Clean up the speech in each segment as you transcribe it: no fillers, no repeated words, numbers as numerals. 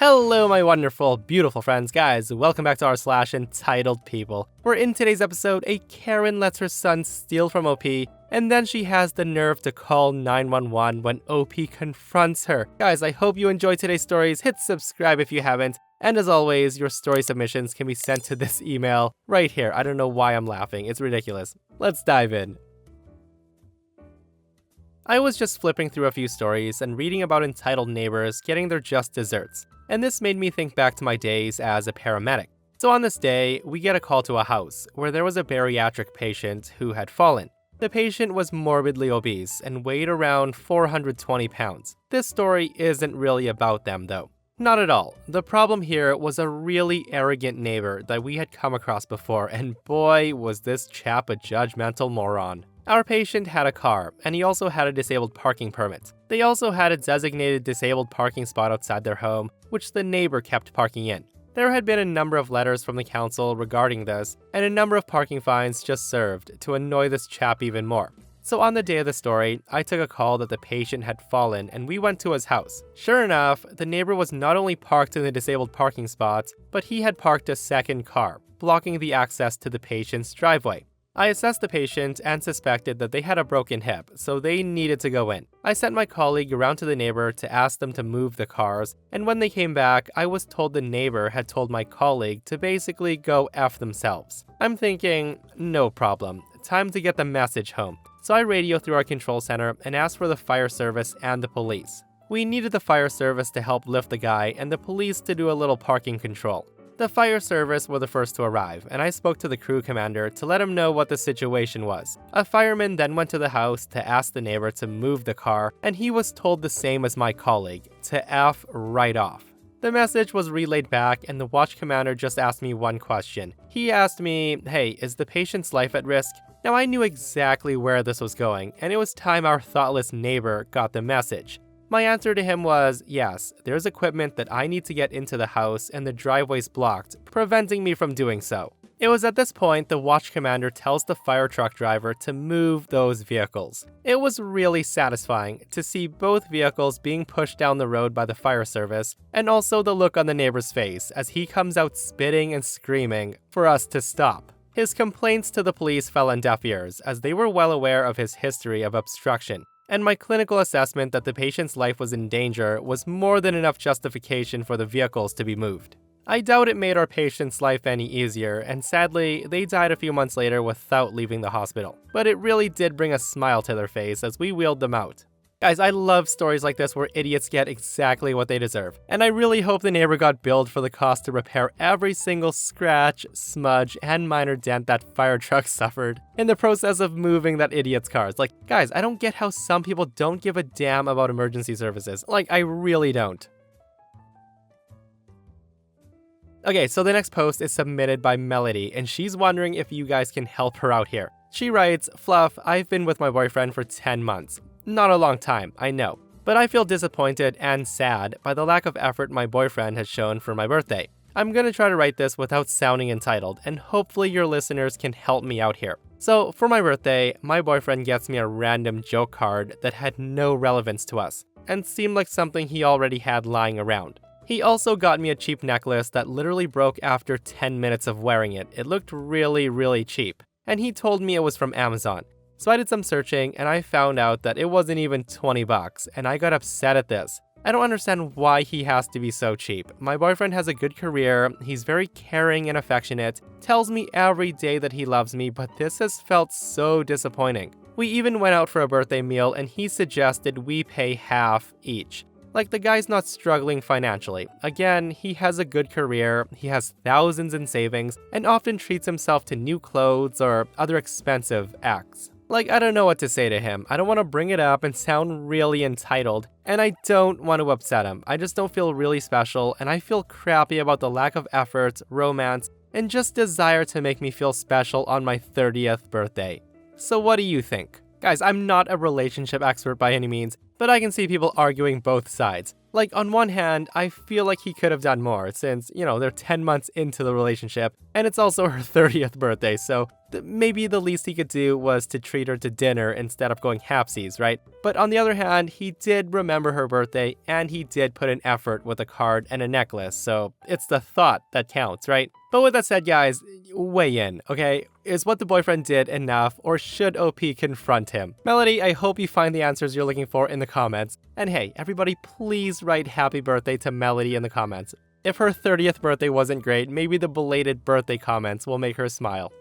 Hello, my wonderful, beautiful friends. Guys, welcome back to r/EntitledPeople, where in today's episode, a Karen lets her son steal from OP, and then she has the nerve to call 911 when OP confronts her. Guys, I hope you enjoyed today's stories. Hit subscribe if you haven't. And as always, your story submissions can be sent to this email right here. I don't know why I'm laughing. It's ridiculous. Let's dive in. I was just flipping through a few stories and reading about entitled neighbors getting their just desserts, and this made me think back to my days as a paramedic. So on this day, we get a call to a house where there was a bariatric patient who had fallen. The patient was morbidly obese and weighed around 420 pounds. This story isn't really about them though. Not at all. The problem here was a really arrogant neighbor that we had come across before, and boy was this chap a judgmental moron. Our patient had a car, and he also had a disabled parking permit. They also had a designated disabled parking spot outside their home, which the neighbor kept parking in. There had been a number of letters from the council regarding this, and a number of parking fines just served to annoy this chap even more. So on the day of the story, I took a call that the patient had fallen, and we went to his house. Sure enough, the neighbor was not only parked in the disabled parking spot, but he had parked a second car, blocking the access to the patient's driveway. I assessed the patient and suspected that they had a broken hip, so they needed to go in. I sent my colleague around to the neighbor to ask them to move the cars, and when they came back, I was told the neighbor had told my colleague to basically go F themselves. I'm thinking, no problem, time to get the message home. So I radio through our control center and asked for the fire service and the police. We needed the fire service to help lift the guy and the police to do a little parking control. The fire service were the first to arrive, and I spoke to the crew commander to let him know what the situation was. A fireman then went to the house to ask the neighbor to move the car, and he was told the same as my colleague, to F right off. The message was relayed back, and the watch commander just asked me one question. He asked me, hey, is the patient's life at risk? Now I knew exactly where this was going, and it was time our thoughtless neighbor got the message. My answer to him was, yes, there's equipment that I need to get into the house and the driveway's blocked, preventing me from doing so. It was at this point the watch commander tells the fire truck driver to move those vehicles. It was really satisfying to see both vehicles being pushed down the road by the fire service, and also the look on the neighbor's face as he comes out spitting and screaming for us to stop. His complaints to the police fell on deaf ears, as they were well aware of his history of obstruction. And my clinical assessment that the patient's life was in danger was more than enough justification for the vehicles to be moved. I doubt it made our patient's life any easier, and sadly, they died a few months later without leaving the hospital. But it really did bring a smile to their face as we wheeled them out. Guys, I love stories like this where idiots get exactly what they deserve, and I really hope the neighbor got billed for the cost to repair every single scratch, smudge, and minor dent that fire truck suffered in the process of moving that idiot's cars. Like, guys, I don't get how some people don't give a damn about emergency services. Like, I really don't. Okay, so the next post is submitted by Melody, and she's wondering if you guys can help her out here. She writes, Fluff, I've been with my boyfriend for 10 months. Not a long time, I know, but I feel disappointed and sad by the lack of effort my boyfriend has shown for my birthday. I'm gonna try to write this without sounding entitled, and hopefully your listeners can help me out here. So, for my birthday, my boyfriend gets me a random joke card that had no relevance to us, and seemed like something he already had lying around. He also got me a cheap necklace that literally broke after 10 minutes of wearing it. It looked really cheap, and he told me it was from Amazon. So I did some searching, and I found out that it wasn't even 20 bucks, and I got upset at this. I don't understand why he has to be so cheap. My boyfriend has a good career, he's very caring and affectionate, tells me every day that he loves me, but this has felt so disappointing. We even went out for a birthday meal, and he suggested we pay half each. Like, the guy's not struggling financially. Again, he has a good career, he has thousands in savings, and often treats himself to new clothes or other expensive acts. Like, I don't know what to say to him. I don't want to bring it up and sound really entitled, and I don't want to upset him. I just don't feel really special, and I feel crappy about the lack of effort, romance, and just desire to make me feel special on my 30th birthday. So what do you think? Guys, I'm not a relationship expert by any means, but I can see people arguing both sides. Like, on one hand, I feel like he could have done more since, they're 10 months into the relationship, and it's also her 30th birthday, so maybe the least he could do was to treat her to dinner instead of going halfsies, right? But on the other hand, he did remember her birthday, and he did put in effort with a card and a necklace, so it's the thought that counts, right? But with that said, guys, weigh in, okay? Is what the boyfriend did enough, or should OP confront him? Melody, I hope you find the answers you're looking for in the comments. And hey, everybody, please write happy birthday to Melody in the comments. If her 30th birthday wasn't great, maybe the belated birthday comments will make her smile.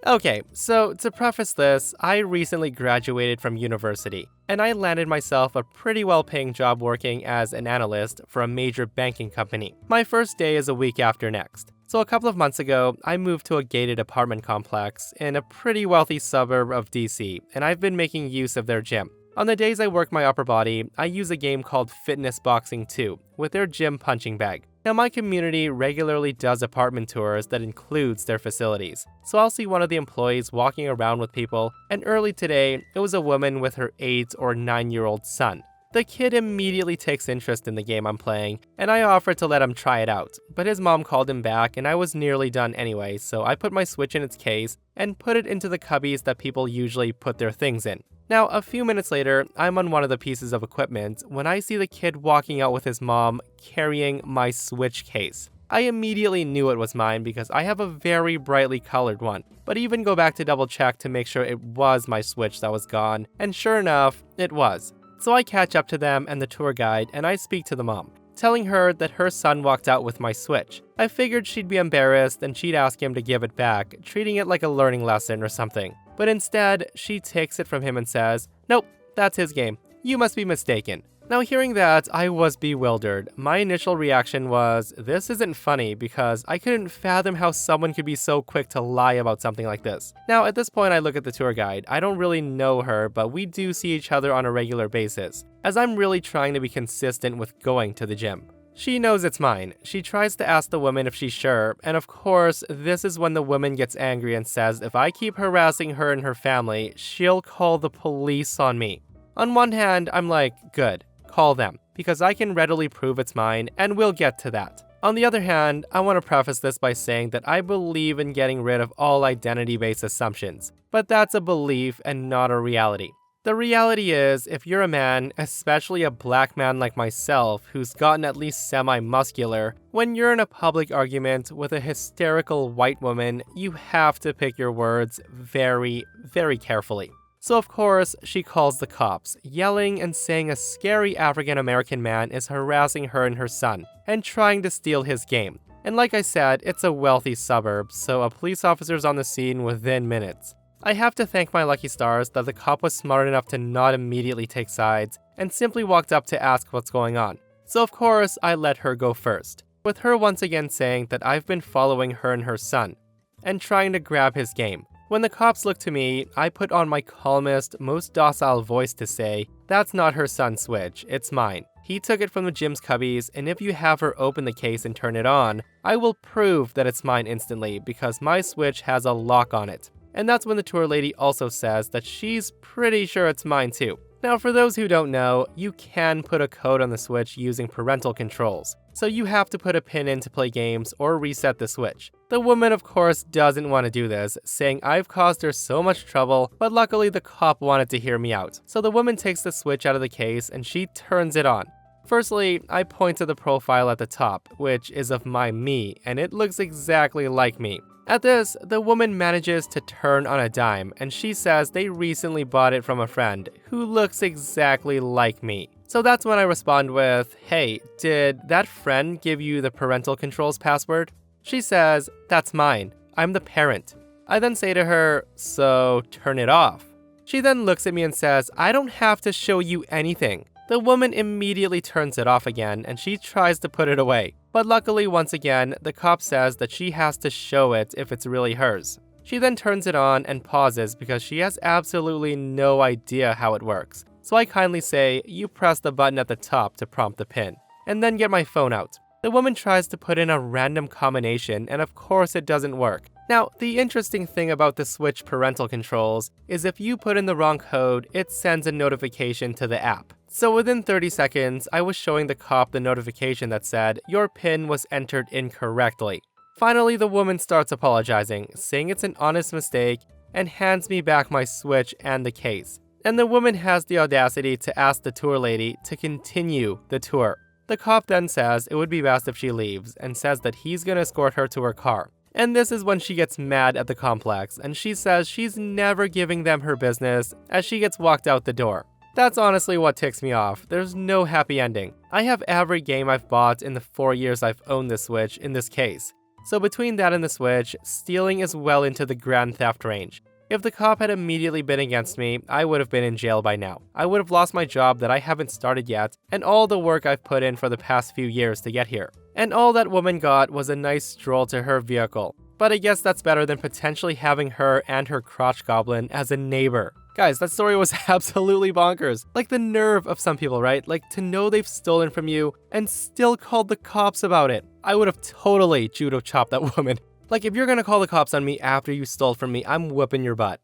Okay, so to preface this, I recently graduated from university, and I landed myself a pretty well-paying job working as an analyst for a major banking company. My first day is a week after next. So a couple of months ago, I moved to a gated apartment complex in a pretty wealthy suburb of DC, and I've been making use of their gym. On the days I work my upper body, I use a game called Fitness Boxing 2 with their gym punching bag. Now, my community regularly does apartment tours that includes their facilities, so I'll see one of the employees walking around with people, and early today, it was a woman with her 8 or 9-year-old son. The kid immediately takes interest in the game I'm playing, and I offered to let him try it out, but his mom called him back and I was nearly done anyway, so I put my Switch in its case and put it into the cubbies that people usually put their things in. Now, a few minutes later, I'm on one of the pieces of equipment when I see the kid walking out with his mom carrying my Switch case. I immediately knew it was mine because I have a very brightly colored one, but even go back to double check to make sure it was my Switch that was gone, and sure enough, it was. So I catch up to them and the tour guide and I speak to the mom, telling her that her son walked out with my Switch. I figured she'd be embarrassed and she'd ask him to give it back, treating it like a learning lesson or something. But instead, she takes it from him and says, "Nope, that's his game. You must be mistaken." Now, hearing that, I was bewildered. My initial reaction was, this isn't funny, because I couldn't fathom how someone could be so quick to lie about something like this. Now, at this point, I look at the tour guide. I don't really know her, but we do see each other on a regular basis, as I'm really trying to be consistent with going to the gym. She knows it's mine. She tries to ask the woman if she's sure, and of course, this is when the woman gets angry and says if I keep harassing her and her family, she'll call the police on me. On one hand, I'm like, good, call them, because I can readily prove it's mine, and we'll get to that. On the other hand, I want to preface this by saying that I believe in getting rid of all identity-based assumptions, but that's a belief and not a reality. The reality is, if you're a man, especially a black man like myself, who's gotten at least semi-muscular, when you're in a public argument with a hysterical white woman, you have to pick your words very, very carefully. So of course, she calls the cops, yelling and saying a scary African-American man is harassing her and her son, and trying to steal his game. And like I said, it's a wealthy suburb, so a police officer's on the scene within minutes. I have to thank my lucky stars that the cop was smart enough to not immediately take sides, and simply walked up to ask what's going on. So of course, I let her go first, with her once again saying that I've been following her and her son, and trying to grab his game. When the cops look to me, I put on my calmest, most docile voice to say, that's not her son's Switch, it's mine. He took it from the gym's cubbies, and if you have her open the case and turn it on, I will prove that it's mine instantly because my Switch has a lock on it. And that's when the tour lady also says that she's pretty sure it's mine too. Now, for those who don't know, you can put a code on the Switch using parental controls, so you have to put a pin in to play games or reset the Switch. The woman, of course, doesn't want to do this, saying I've caused her so much trouble, but luckily the cop wanted to hear me out. So the woman takes the Switch out of the case and she turns it on. Firstly, I point to the profile at the top, which is of my me, and it looks exactly like me. At this, the woman manages to turn on a dime, and she says they recently bought it from a friend who looks exactly like me. So that's when I respond with, hey, did that friend give you the parental controls password? She says, that's mine. I'm the parent. I then say to her, so turn it off. She then looks at me and says, I don't have to show you anything. The woman immediately turns it off again, and she tries to put it away. But luckily, once again, the cop says that she has to show it if it's really hers. She then turns it on and pauses because she has absolutely no idea how it works. So I kindly say, you press the button at the top to prompt the pin, and then get my phone out. The woman tries to put in a random combination, and of course it doesn't work. Now, the interesting thing about the Switch parental controls is if you put in the wrong code, it sends a notification to the app. So within 30 seconds, I was showing the cop the notification that said, your PIN was entered incorrectly. Finally, the woman starts apologizing, saying it's an honest mistake, and hands me back my Switch and the case. And the woman has the audacity to ask the tour lady to continue the tour. The cop then says it would be best if she leaves, and says that he's gonna escort her to her car. And this is when she gets mad at the complex, and she says she's never giving them her business as she gets walked out the door. That's honestly what ticks me off. There's no happy ending. I have every game I've bought in the 4 years I've owned the Switch in this case. So between that and the Switch, stealing is well into the grand theft range. If the cop had immediately been against me, I would have been in jail by now. I would have lost my job that I haven't started yet, and all the work I've put in for the past few years to get here. And all that woman got was a nice stroll to her vehicle. But I guess that's better than potentially having her and her crotch goblin as a neighbor. Guys, that story was absolutely bonkers. Like the nerve of some people, right? Like to know they've stolen from you and still called the cops about it. I would have totally judo chopped that woman. Like if you're gonna call the cops on me after you stole from me, I'm whooping your butt.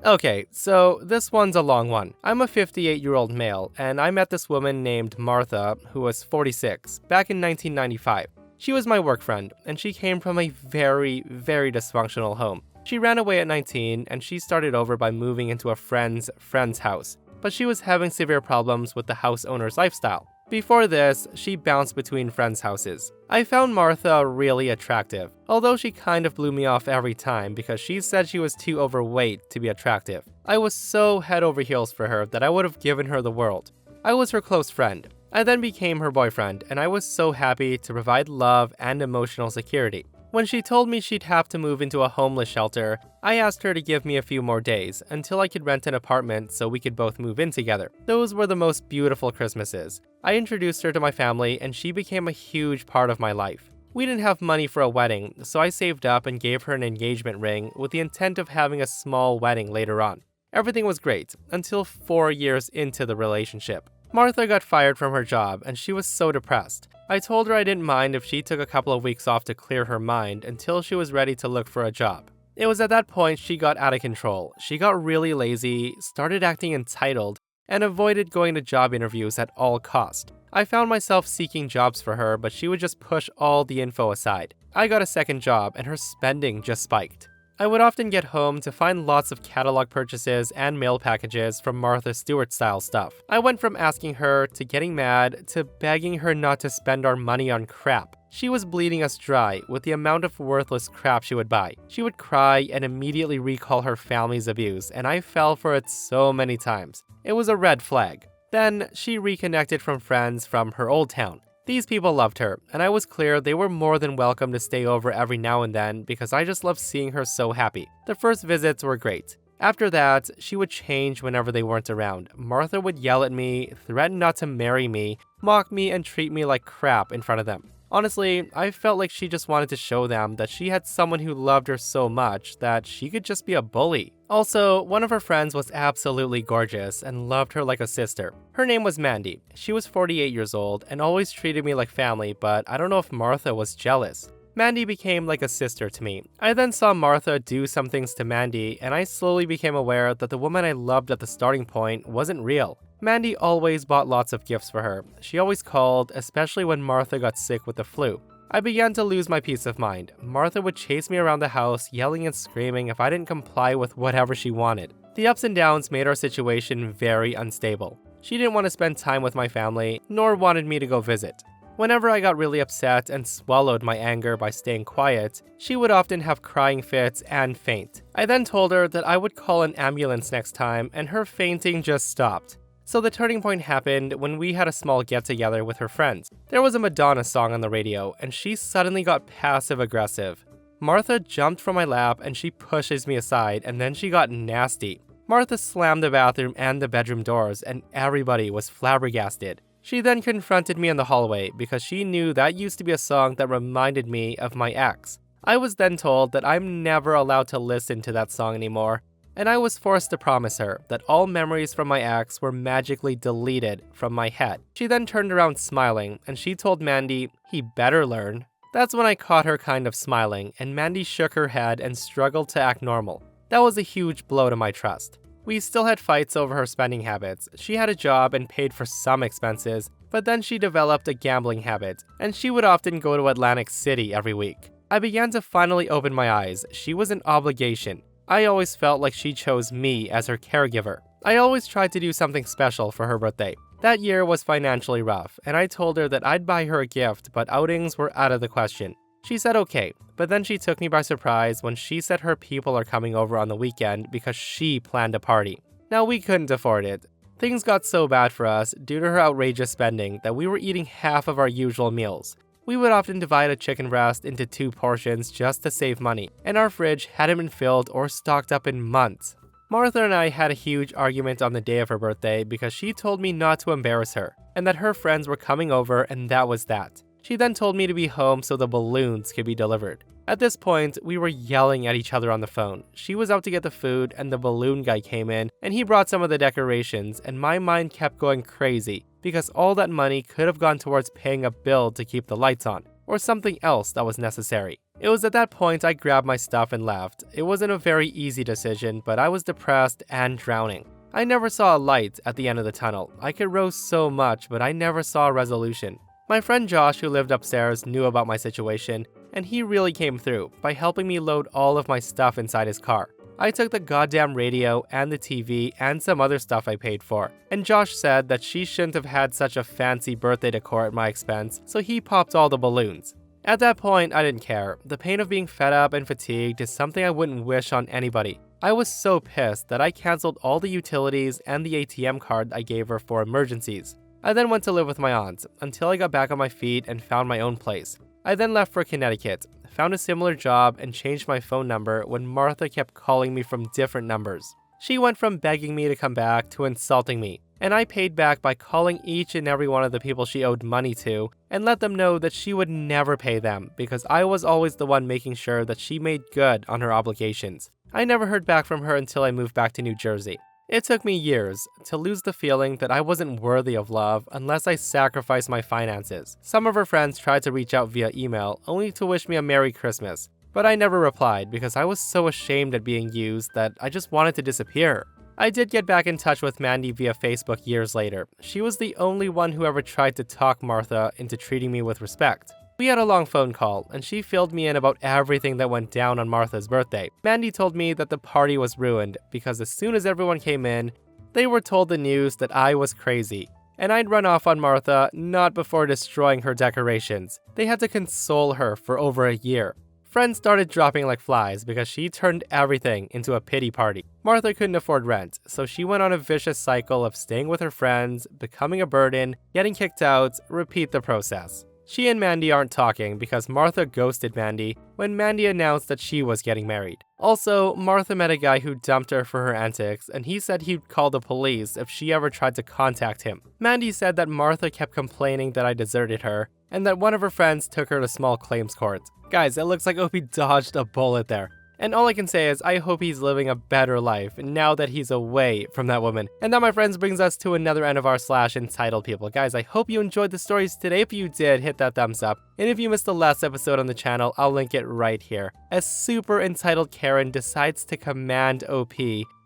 Okay, so this one's a long one. I'm a 58-year-old male, and I met this woman named Martha, who was 46, back in 1995. She was my work friend, and she came from a very, very dysfunctional home. She ran away at 19, and she started over by moving into a friend's house, but she was having severe problems with the house owner's lifestyle. Before this, she bounced between friends' houses. I found Martha really attractive, although she kind of blew me off every time because she said she was too overweight to be attractive. I was so head over heels for her that I would have given her the world. I was her close friend. I then became her boyfriend, and I was so happy to provide love and emotional security. When she told me she'd have to move into a homeless shelter, I asked her to give me a few more days until I could rent an apartment so we could both move in together. Those were the most beautiful Christmases. I introduced her to my family, and she became a huge part of my life. We didn't have money for a wedding, so I saved up and gave her an engagement ring with the intent of having a small wedding later on. Everything was great, until 4 years into the relationship. Martha got fired from her job, and she was so depressed. I told her I didn't mind if she took a couple of weeks off to clear her mind until she was ready to look for a job. It was at that point she got out of control. She got really lazy, started acting entitled, and avoided going to job interviews at all cost. I found myself seeking jobs for her, but she would just push all the info aside. I got a second job, and her spending just spiked. I would often get home to find lots of catalog purchases and mail packages from Martha Stewart-style stuff. I went from asking her to getting mad to begging her not to spend our money on crap. She was bleeding us dry with the amount of worthless crap she would buy. She would cry and immediately recall her family's abuse, and I fell for it so many times. It was a red flag. Then she reconnected from friends from her old town. These people loved her, and I was clear they were more than welcome to stay over every now and then because I just loved seeing her so happy. The first visits were great. After that, she would change whenever they weren't around. Martha would yell at me, threaten not to marry me, mock me, and treat me like crap in front of them. Honestly, I felt like she just wanted to show them that she had someone who loved her so much that she could just be a bully. Also, one of her friends was absolutely gorgeous and loved her like a sister. Her name was Mandy. She was 48 years old and always treated me like family, but I don't know if Martha was jealous. Mandy became like a sister to me. I then saw Martha do some things to Mandy, and I slowly became aware that the woman I loved at the starting point wasn't real. Mandy always bought lots of gifts for her. She always called, especially when Martha got sick with the flu. I began to lose my peace of mind. Martha would chase me around the house, yelling and screaming if I didn't comply with whatever she wanted. The ups and downs made our situation very unstable. She didn't want to spend time with my family, nor wanted me to go visit. Whenever I got really upset and swallowed my anger by staying quiet, she would often have crying fits and faint. I then told her that I would call an ambulance next time, and her fainting just stopped. So the turning point happened when we had a small get-together with her friends. There was a Madonna song on the radio, and she suddenly got passive-aggressive. Martha jumped from my lap and she pushes me aside, and then she got nasty. Martha slammed the bathroom and the bedroom doors, and everybody was flabbergasted. She then confronted me in the hallway because she knew that used to be a song that reminded me of my ex. I was then told that I'm never allowed to listen to that song anymore, and I was forced to promise her that all memories from my ex were magically deleted from my head. She then turned around smiling, and she told Mandy, "He better learn." That's when I caught her kind of smiling, and Mandy shook her head and struggled to act normal. That was a huge blow to my trust. We still had fights over her spending habits. She had a job and paid for some expenses, but then she developed a gambling habit, and she would often go to Atlantic City every week. I began to finally open my eyes. She was an obligation. I always felt like she chose me as her caregiver. I always tried to do something special for her birthday. That year was financially rough, and I told her that I'd buy her a gift, but outings were out of the question. She said okay, but then she took me by surprise when she said her people are coming over on the weekend because she planned a party. Now, we couldn't afford it. Things got so bad for us due to her outrageous spending that we were eating half of our usual meals. We would often divide a chicken breast into 2 portions just to save money, and our fridge hadn't been filled or stocked up in months. Martha and I had a huge argument on the day of her birthday because she told me not to embarrass her, and that her friends were coming over, and that was that. She then told me to be home so the balloons could be delivered. At this point, we were yelling at each other on the phone. She was out to get the food, and the balloon guy came in, and he brought some of the decorations, and my mind kept going crazy because all that money could have gone towards paying a bill to keep the lights on, or something else that was necessary. It was at that point I grabbed my stuff and left. It wasn't a very easy decision, but I was depressed and drowning. I never saw a light at the end of the tunnel. I could roast so much, but I never saw a resolution. My friend Josh, who lived upstairs, knew about my situation, and he really came through by helping me load all of my stuff inside his car. I took the goddamn radio and the TV and some other stuff I paid for, and Josh said that she shouldn't have had such a fancy birthday decor at my expense, so he popped all the balloons. At that point, I didn't care. The pain of being fed up and fatigued is something I wouldn't wish on anybody. I was so pissed that I canceled all the utilities and the ATM card I gave her for emergencies. I then went to live with my aunt until I got back on my feet and found my own place. I then left for Connecticut, found a similar job, and changed my phone number when Martha kept calling me from different numbers. She went from begging me to come back to insulting me, and I paid back by calling each and every one of the people she owed money to and let them know that she would never pay them because I was always the one making sure that she made good on her obligations. I never heard back from her until I moved back to New Jersey. It took me years to lose the feeling that I wasn't worthy of love unless I sacrificed my finances. Some of her friends tried to reach out via email, only to wish me a Merry Christmas, but I never replied because I was so ashamed at being used that I just wanted to disappear. I did get back in touch with Mandy via Facebook years later. She was the only one who ever tried to talk Martha into treating me with respect. We had a long phone call, and she filled me in about everything that went down on Martha's birthday. Mandy told me that the party was ruined because as soon as everyone came in, they were told the news that I was crazy, and I'd run off on Martha not before destroying her decorations. They had to console her for over a year. Friends started dropping like flies because she turned everything into a pity party. Martha couldn't afford rent, so she went on a vicious cycle of staying with her friends, becoming a burden, getting kicked out, repeat the process. She and Mandy aren't talking because Martha ghosted Mandy when Mandy announced that she was getting married. Also, Martha met a guy who dumped her for her antics, and he said he'd call the police if she ever tried to contact him. Mandy said that Martha kept complaining that I deserted her, and that one of her friends took her to small claims court. Guys, it looks like Opie dodged a bullet there. And all I can say is I hope he's living a better life now that he's away from that woman. And that, my friends, brings us to another end of our /entitled people. Guys, I hope you enjoyed the stories today. If you did, hit that thumbs up. And if you missed the last episode on the channel, I'll link it right here. A super entitled Karen decides to command OP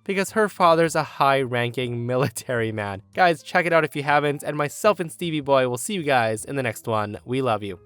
because her father's a high-ranking military man. Guys, check it out if you haven't, and myself and Stevie Boy will see you guys in the next one. We love you.